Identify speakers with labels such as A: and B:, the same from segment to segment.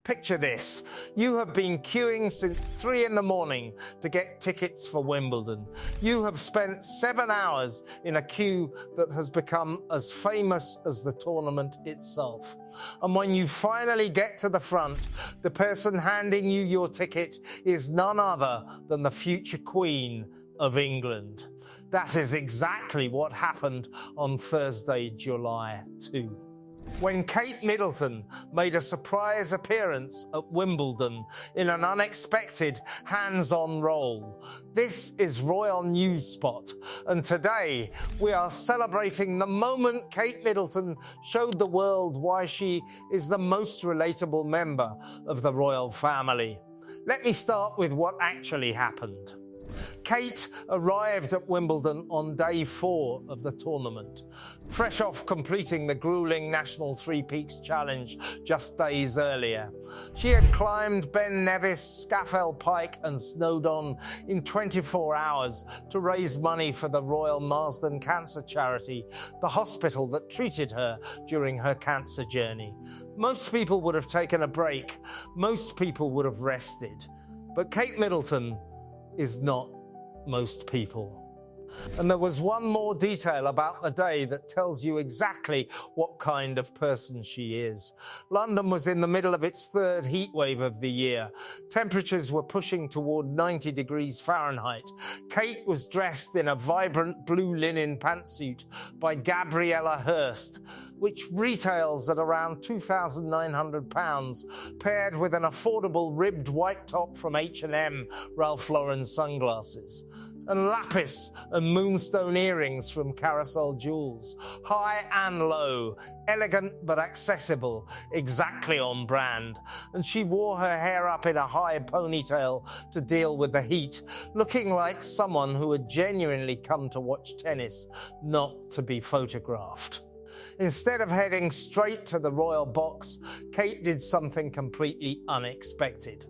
A: Picture this. You have been queuing since 3 in the morning to get tickets for Wimbledon. You have spent 7 hours in a queue that has become as famous as the tournament itself. And when you finally get to the front, the person handing you your ticket is none other than the future Queen of England. That is exactly what happened on Thursday, July 2. When Kate Middleton made a surprise appearance at Wimbledon in an unexpected hands-on role. This is Royal News Spot, and today we are celebrating the moment Kate Middleton showed the world why she is the most relatable member of the royal family. Let me start with what actually happened. Kate arrived at Wimbledon on day 4 of the tournament, fresh off completing the grueling National Three Peaks Challenge just days earlier. She had climbed Ben Nevis, Scafell Pike and Snowdon in 24 hours to raise money for the Royal Marsden Cancer Charity, the hospital that treated her during her cancer journey. Most people would have taken a break. Most people would have rested. But Kate Middleton is not most people. And there was one more detail about the day that tells you exactly what kind of person she is. London was in the middle of its 3rd heat wave of the year. Temperatures were pushing toward 90 degrees Fahrenheit. Kate was dressed in a vibrant blue linen pantsuit by Gabriella Hurst, which retails at around £2,900, paired with an affordable ribbed white top from H&M Ralph Lauren sunglasses, and lapis and moonstone earrings from Carousel Jewels. High and low, elegant but accessible, exactly on brand. And she wore her hair up in a high ponytail to deal with the heat, looking like someone who had genuinely come to watch tennis, not to be photographed. Instead of heading straight to the royal box, Kate did something completely unexpected.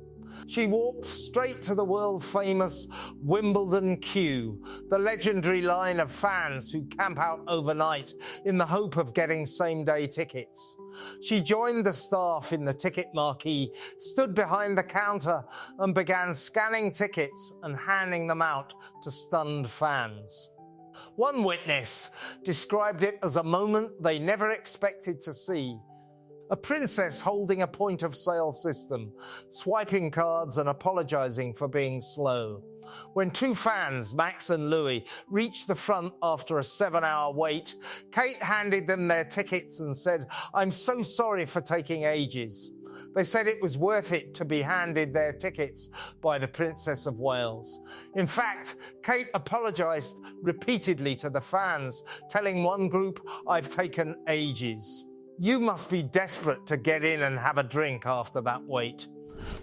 A: She walked straight to the world-famous Wimbledon queue, the legendary line of fans who camp out overnight in the hope of getting same-day tickets. She joined the staff in the ticket marquee, stood behind the counter and began scanning tickets and handing them out to stunned fans. One witness described it as a moment they never expected to see. A princess holding a point-of-sale system, swiping cards and apologising for being slow. When 2 fans, Max and Louis, reached the front after a 7-hour wait, Kate handed them their tickets and said, "I'm so sorry for taking ages." They said it was worth it to be handed their tickets by the Princess of Wales. In fact, Kate apologised repeatedly to the fans, telling one group, "I've taken ages." You must be desperate to get in and have a drink after that wait.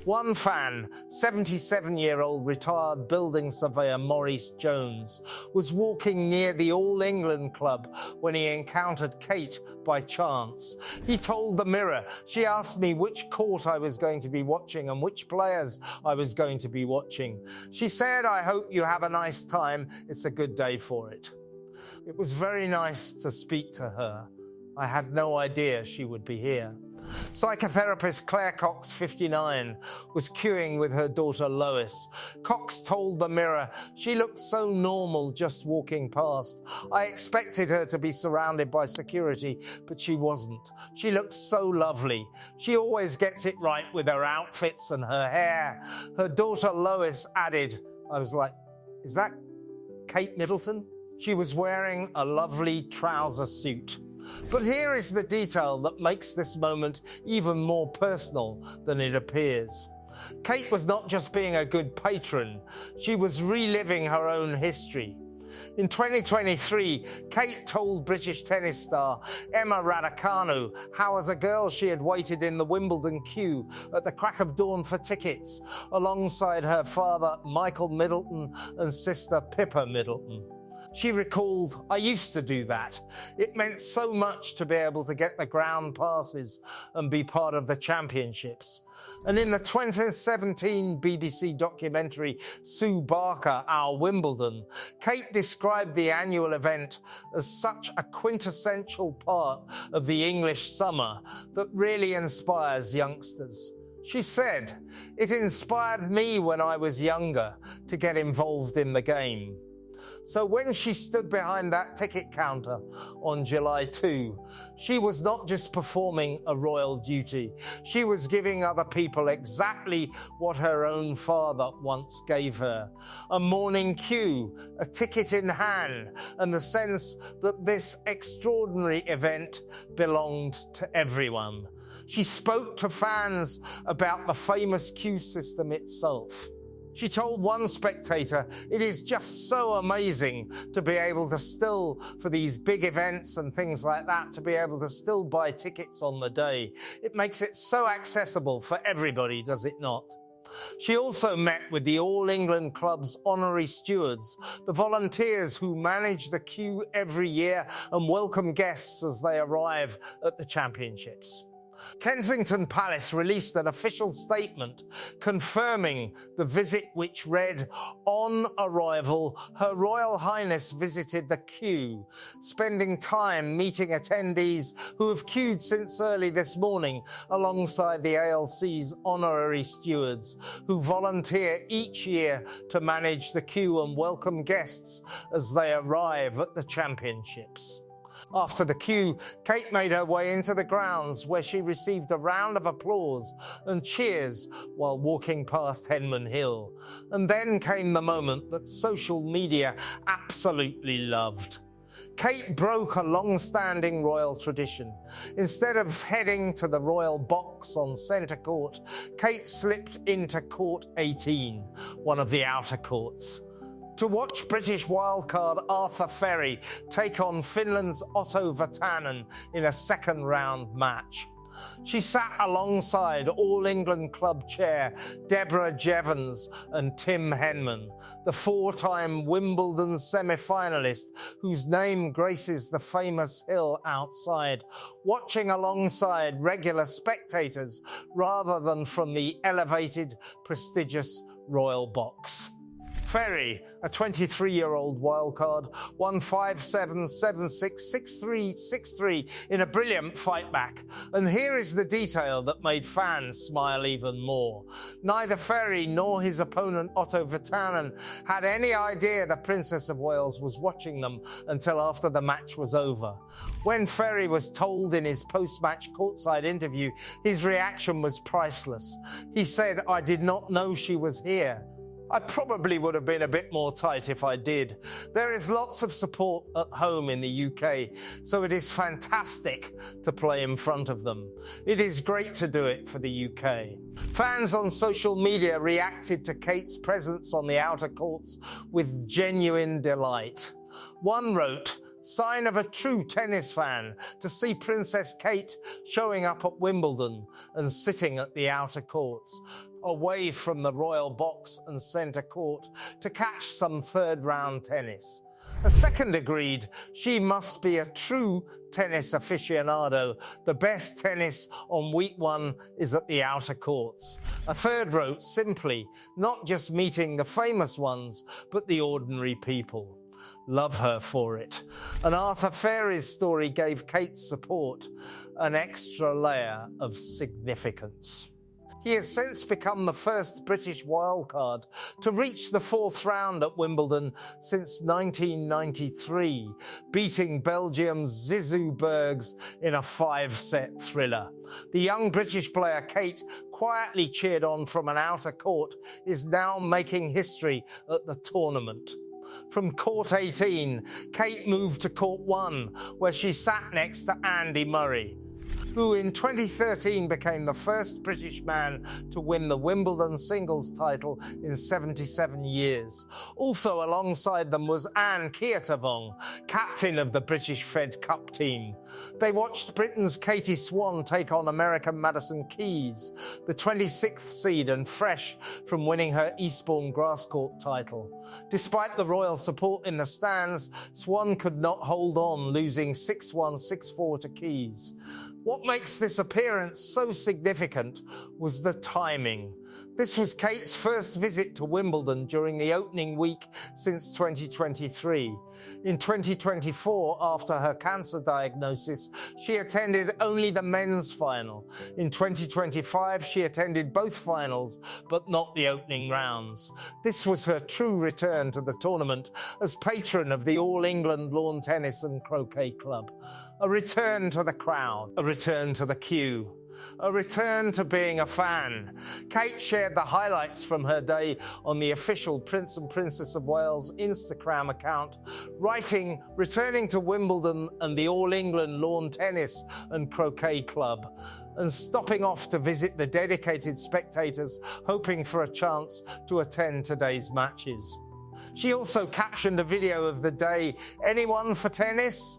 A: One fan, 77-year-old retired building surveyor Maurice Jones, was walking near the All England Club when he encountered Kate by chance. He told the Mirror, "She asked me which court I was going to be watching and which players I was going to be watching. She said, 'I hope you have a nice time. It's a good day for it.'" It was very nice to speak to her. I had no idea she would be here. Psychotherapist Claire Cox, 59, was queuing with her daughter Lois. Cox told the Mirror, "She looked so normal just walking past. I expected her to be surrounded by security, but she wasn't. She looked so lovely. She always gets it right with her outfits and her hair." Her daughter Lois added, I was like, "Is that Kate Middleton?" She was wearing a lovely trouser suit. But here is the detail that makes this moment even more personal than it appears. Kate was not just being a good patron, she was reliving her own history. In 2023, Kate told British tennis star Emma Raducanu how as a girl she had waited in the Wimbledon queue at the crack of dawn for tickets, alongside her father Michael Middleton and sister Pippa Middleton. She recalled, "I used to do that. It meant so much to be able to get the ground passes and be part of the championships." And in the 2017 BBC documentary Sue Barker, Our Wimbledon, Kate described the annual event as such a quintessential part of the English summer that really inspires youngsters. She said, "It inspired me when I was younger to get involved in the game." So when she stood behind that ticket counter on July 2, she was not just performing a royal duty, she was giving other people exactly what her own father once gave her: a morning queue, a ticket in hand, and the sense that this extraordinary event belonged to everyone. She spoke to fans about the famous queue system itself. She told one spectator, "It is just so amazing to be able to still, for these big events and things like that, to be able to still buy tickets on the day. It makes it so accessible for everybody, does it not?" She also met with the All England Club's honorary stewards, the volunteers who manage the queue every year and welcome guests as they arrive at the championships. Kensington Palace released an official statement confirming the visit, which read, "On arrival, Her Royal Highness visited the queue, spending time meeting attendees who have queued since early this morning alongside the ALC's honorary stewards, who volunteer each year to manage the queue and welcome guests as they arrive at the championships." After the queue, Kate made her way into the grounds, where she received a round of applause and cheers while walking past Henman Hill. And then came the moment that social media absolutely loved. Kate broke a long-standing royal tradition. Instead of heading to the royal box on centre court, Kate slipped into court 18, one of the outer courts, to watch British wildcard Arthur Ferry take on Finland's Otto Vatanen in a second-round match. She sat alongside All England Club chair Deborah Jevons and Tim Henman, the four-time Wimbledon semi-finalist whose name graces the famous hill outside, watching alongside regular spectators rather than from the elevated, prestigious royal box. Ferry, a 23-year-old wildcard, won 5-7, 7-6, 6-3, 6-3 in a brilliant fight back. And here is the detail that made fans smile even more. Neither Ferry nor his opponent Otto Vatanen had any idea the Princess of Wales was watching them until after the match was over. When Ferry was told in his post-match courtside interview, his reaction was priceless. He said, "I did not know she was here. I probably would have been a bit more tight if I did. There is lots of support at home in the UK, so it is fantastic to play in front of them. It is great to do it for the UK." Fans on social media reacted to Kate's presence on the outer courts with genuine delight. One wrote, "Sign of a true tennis fan to see Princess Kate showing up at Wimbledon and sitting at the outer courts, away from the royal box and centre court to catch some third-round tennis." A second agreed, "She must be a true tennis aficionado. The best tennis on week one is at the outer courts." A third wrote simply, "Not just meeting the famous ones, but the ordinary people. Love her for it." And Arthur Ferry's story gave Kate's support an extra layer of significance. He has since become the first British wildcard to reach the fourth round at Wimbledon since 1993, beating Belgium's Zizou Bergs in a 5-set thriller. The young British player Kate, quietly cheered on from an outer court, is now making history at the tournament. From court 18, Kate moved to court 1, where she sat next to Andy Murray, who in 2013 became the first British man to win the Wimbledon singles title in 77 years. Also alongside them was Anne Keirtavong, captain of the British Fed Cup team. They watched Britain's Katie Swan take on American Madison Keys, the 26th seed and fresh from winning her Eastbourne grass court title. Despite the royal support in the stands, Swan could not hold on, losing 6-1, 6-4 to Keys. What makes this appearance so significant was the timing. This was Kate's first visit to Wimbledon during the opening week since 2023. In 2024, after her cancer diagnosis, she attended only the men's final. In 2025, she attended both finals, but not the opening rounds. This was her true return to the tournament as patron of the All England Lawn Tennis and Croquet Club. A return to the crowd, a return to the queue, a return to being a fan. Kate shared the highlights from her day on the official Prince and Princess of Wales Instagram account, writing, "Returning to Wimbledon and the All England Lawn Tennis and Croquet Club," and stopping off to visit the dedicated spectators, hoping for a chance to attend today's matches. She also captioned a video of the day, "Anyone for tennis?"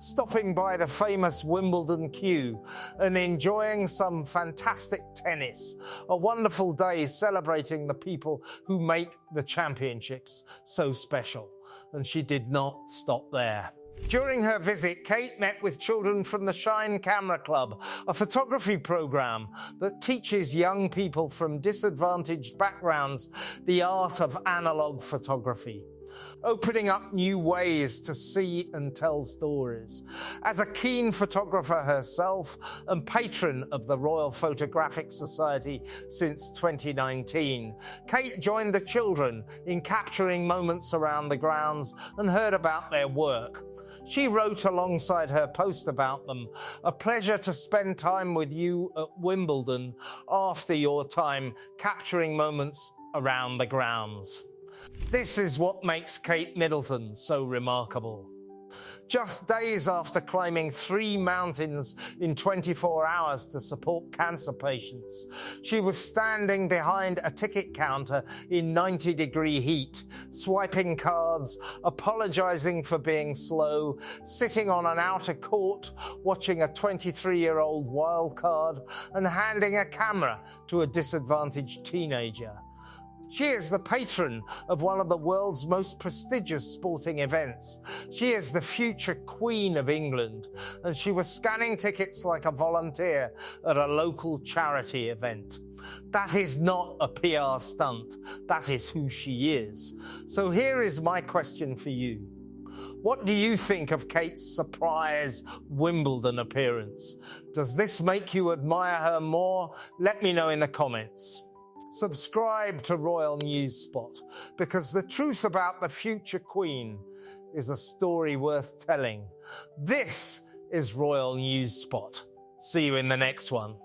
A: stopping by the famous Wimbledon queue and enjoying some fantastic tennis. A wonderful day celebrating the people who make the championships so special. And she did not stop there. During her visit, Kate met with children from the Shine Camera Club, a photography program that teaches young people from disadvantaged backgrounds the art of analog photography, opening up new ways to see and tell stories. As a keen photographer herself and patron of the Royal Photographic Society since 2019, Kate joined the children in capturing moments around the grounds and heard about their work. She wrote alongside her post about them, "A pleasure to spend time with you at Wimbledon after your time capturing moments around the grounds." This is what makes Kate Middleton so remarkable. Just days after climbing 3 mountains in 24 hours to support cancer patients, she was standing behind a ticket counter in 90-degree heat, swiping cards, apologizing for being slow, sitting on an outer court, watching a 23-year-old wild card, and handing a camera to a disadvantaged teenager. She is the patron of one of the world's most prestigious sporting events. She is the future Queen of England, and she was scanning tickets like a volunteer at a local charity event. That is not a PR stunt. That is who she is. So here is my question for you. What do you think of Kate's surprise Wimbledon appearance? Does this make you admire her more? Let me know in the comments. Subscribe to Royal News Spot, because the truth about the future Queen is a story worth telling. This is Royal News Spot. See you in the next one.